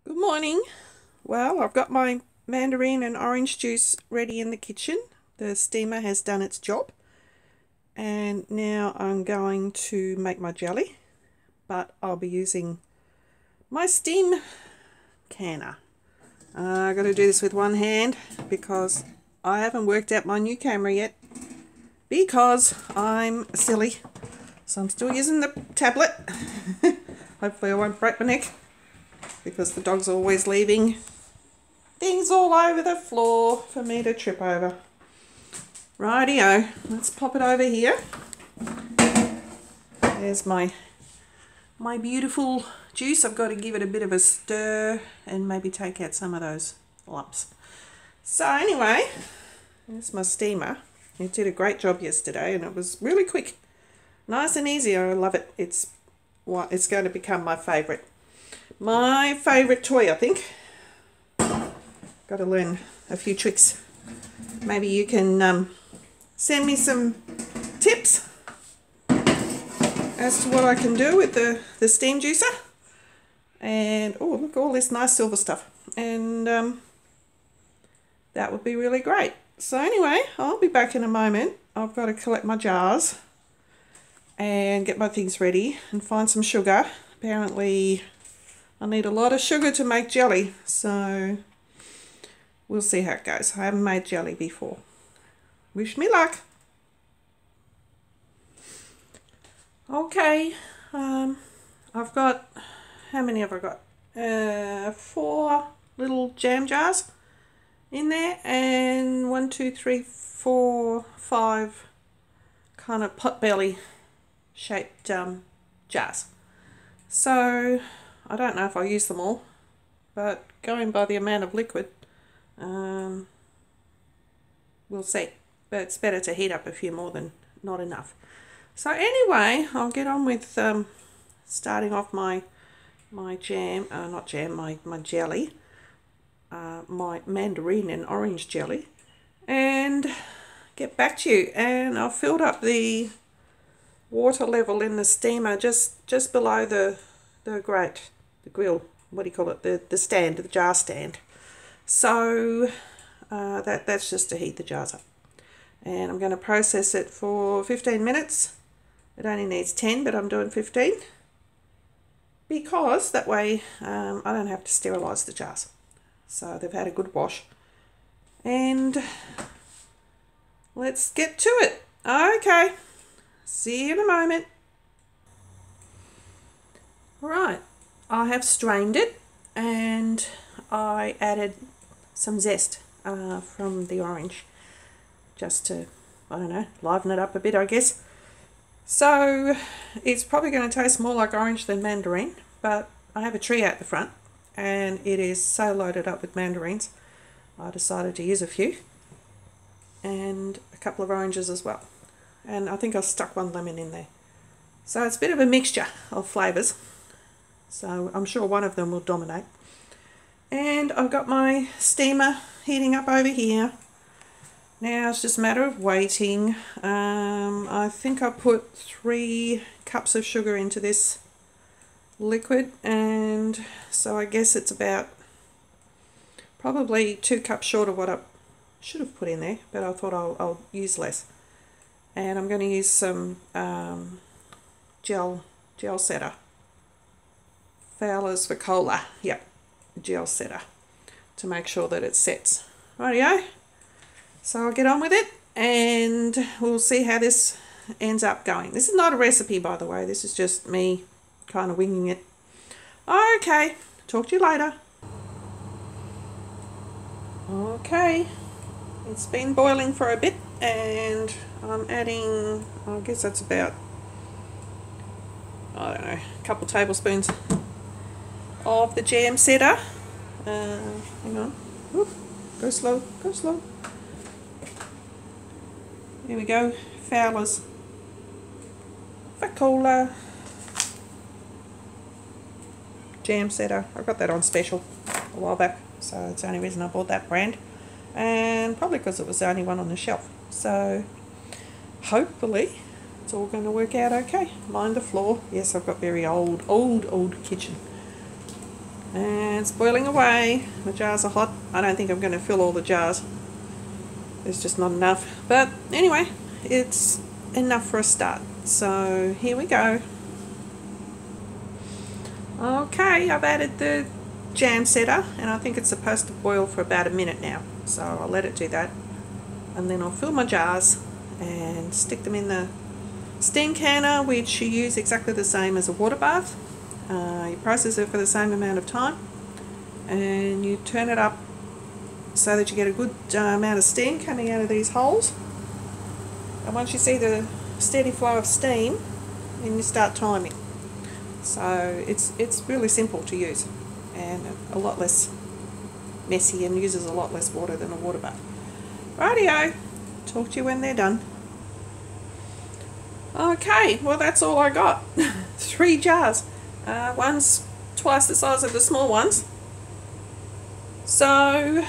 Good morning. Well, I've got my mandarin and orange juice ready in the kitchen. The steamer has done its job. And now I'm going to make my jelly, but I'll be using my steam canner. I've got to do this with one hand because I haven't worked out my new camera yet because I'm silly. So I'm still using the tablet. Hopefully I won't break my neck, because the dog's always leaving things all over the floor for me to trip over. Rightio, let's pop it over here. There's my beautiful juice. I've got to give it a bit of a stir and maybe take out some of those lumps. So anyway, there's my steamer. It did a great job yesterday and it was really quick. Nice and easy. I love it. It's going to become my favourite. My favourite toy, I think. Got to learn a few tricks. Maybe you can send me some tips as to what I can do with the steam juicer. And oh, look, all this nice silver stuff. And that would be really great. So anyway, I'll be back in a moment. I've got to collect my jars and get my things ready and find some sugar. Apparently I need a lot of sugar to make jelly, so we'll see how it goes. I haven't made jelly before. Wish me luck. Okay, I've got, how many have I got? 4 little jam jars in there, and 1, 2, 3, 4, 5 kind of potbelly shaped jars. So I don't know if I'll use them all, but going by the amount of liquid, we'll see. But it's better to heat up a few more than not enough. So anyway, I'll get on with starting off my jam, not jam, my jelly, my mandarin and orange jelly, and get back to you. And I've filled up the water level in the steamer just below the grate, the grill, what do you call it, the stand, the jar stand. So that's just to heat the jars up. And I'm going to process it for 15 minutes. It only needs 10, but I'm doing 15 because that way I don't have to sterilise the jars. So they've had a good wash. And let's get to it. Okay, see you in a moment. Right, I have strained it and I added some zest from the orange just to, I don't know, liven it up a bit, I guess. So it's probably going to taste more like orange than mandarin, but I have a tree out the front and it is so loaded up with mandarins. I decided to use a few and a couple of oranges as well. And I think I stuck 1 lemon in there. So it's a bit of a mixture of flavours. So I'm sure one of them will dominate. And I've got my steamer heating up over here. Now it's just a matter of waiting. I think I put 3 cups of sugar into this liquid, and so I guess it's about probably 2 cups short of what I should have put in there, but I thought I'll use less. And I'm going to use some gel setter. Fowler's for cola, yep, gel setter, to make sure that it sets. Rightio, so I'll get on with it and we'll see how this ends up going. This is not a recipe, by the way, this is just me kind of winging it. Okay, talk to you later. Okay, it's been boiling for a bit and I'm adding, I guess that's about, I don't know, a couple tablespoons of the jam setter. Hang on. Ooh, go slow, go slow. Here we go. Fowler's for cola jam setter. I got that on special a while back, so it's the only reason I bought that brand, and probably because it was the only one on the shelf. So hopefully it's all going to work out okay. Mind the floor. Yes, I've got very old kitchen. And And it's boiling away. The jars are hot. I don't think I'm going to fill all the jars. There's just not enough. But anyway, it's enough for a start. So here we go. Okay, I've added the jam setter, and I think it's supposed to boil for about a minute now. So I'll let it do that. And then I'll fill my jars and stick them in the steam canner, which you use exactly the same as a water bath. You process it for the same amount of time, and you turn it up so that you get a good amount of steam coming out of these holes. And once you see the steady flow of steam, then you start timing. So it's really simple to use and a lot less messy and uses a lot less water than a water bath. Rightio, talk to you when they're done. Okay, well that's all I got. 3 jars. One's twice the size of the small ones. So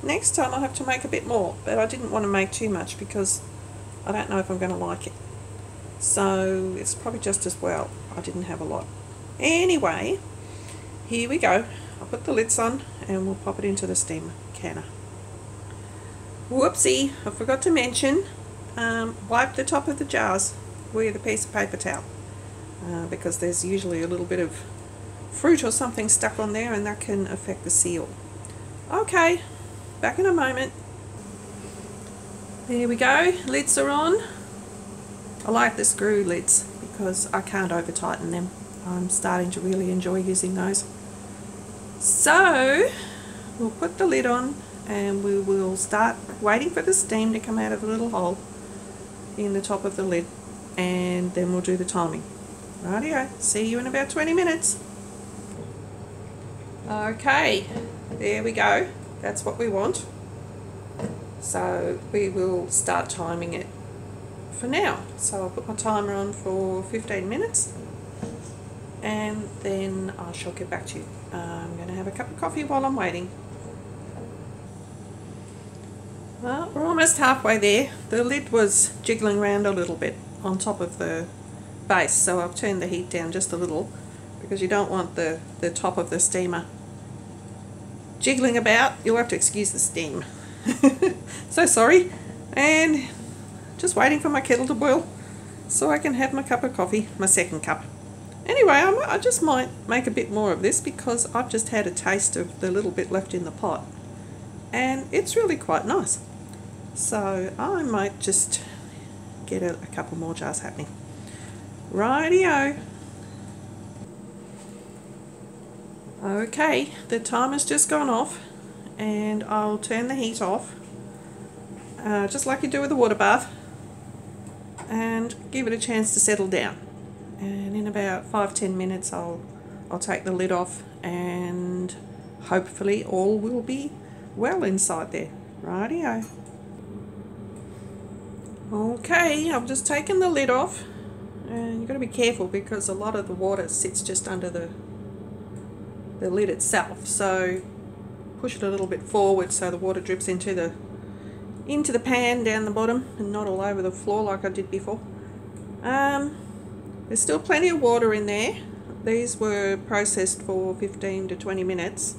next time I'll have to make a bit more, but I didn't want to make too much because I don't know if I'm going to like it. So it's probably just as well I didn't have a lot. Anyway, here we go. I'll put the lids on and we'll pop it into the steam canner. Whoopsie, I forgot to mention, wipe the top of the jars with a piece of paper towel because there's usually a little bit of fruit or something stuck on there and that can affect the seal. Okay, back in a moment. There we go, lids are on. I like the screw lids because I can't over tighten them. I'm starting to really enjoy using those. So we'll put the lid on and we will start waiting for the steam to come out of the little hole in the top of the lid, and then we'll do the timing. Rightio, see you in about 20 minutes. Okay, there we go. That's what we want. So we will start timing it for now. So I'll put my timer on for 15 minutes and then I shall get back to you. I'm going to have a cup of coffee while I'm waiting. Well, we're almost halfway there. The lid was jiggling around a little bit on top of the base, so I've turned the heat down just a little because you don't want the top of the steamer jiggling about. You'll have to excuse the steam. So sorry. And just waiting for my kettle to boil so I can have my cup of coffee, my second cup. Anyway, I just might make a bit more of this because I've just had a taste of the little bit left in the pot and it's really quite nice. So I might just get a couple more jars happening. Rightio. Okay, the timer's just gone off and I'll turn the heat off just like you do with a water bath and give it a chance to settle down. And in about 5-10 minutes I'll take the lid off and hopefully all will be well inside there. Rightio. Okay, I've just taken the lid off and you've got to be careful because a lot of the water sits just under the lid itself, so push it a little bit forward so the water drips into the pan down the bottom and not all over the floor like I did before. There's still plenty of water in there. These were processed for 15 to 20 minutes.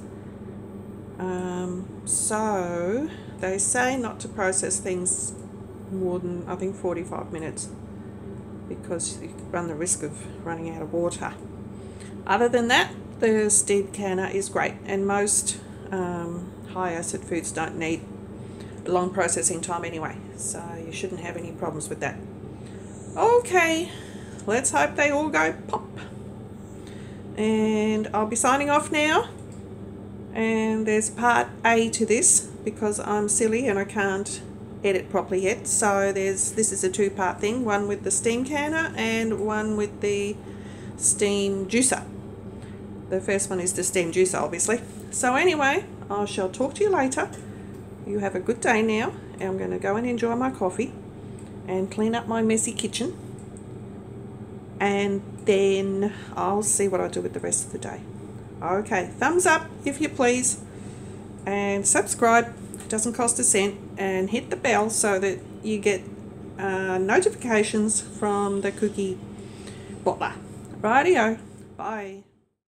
So they say not to process things more than, I think, 45 minutes because you run the risk of running out of water. Other than that, the steam canner is great, and most high acid foods don't need a long processing time anyway, so you shouldn't have any problems with that. Okay, let's hope they all go pop. And I'll be signing off now. And there's part A to this because I'm silly and I can't edit properly yet. So this is a 2-part thing, one with the steam canner and one with the steam juicer. The first one is the steam juicer, obviously. So anyway, I shall talk to you later. You have a good day now. I'm going to go and enjoy my coffee and clean up my messy kitchen. And then I'll see what I do with the rest of the day. Okay, thumbs up if you please, and subscribe, it doesn't cost a cent, and hit the bell so that you get notifications from the cookie bottler. Rightio, bye.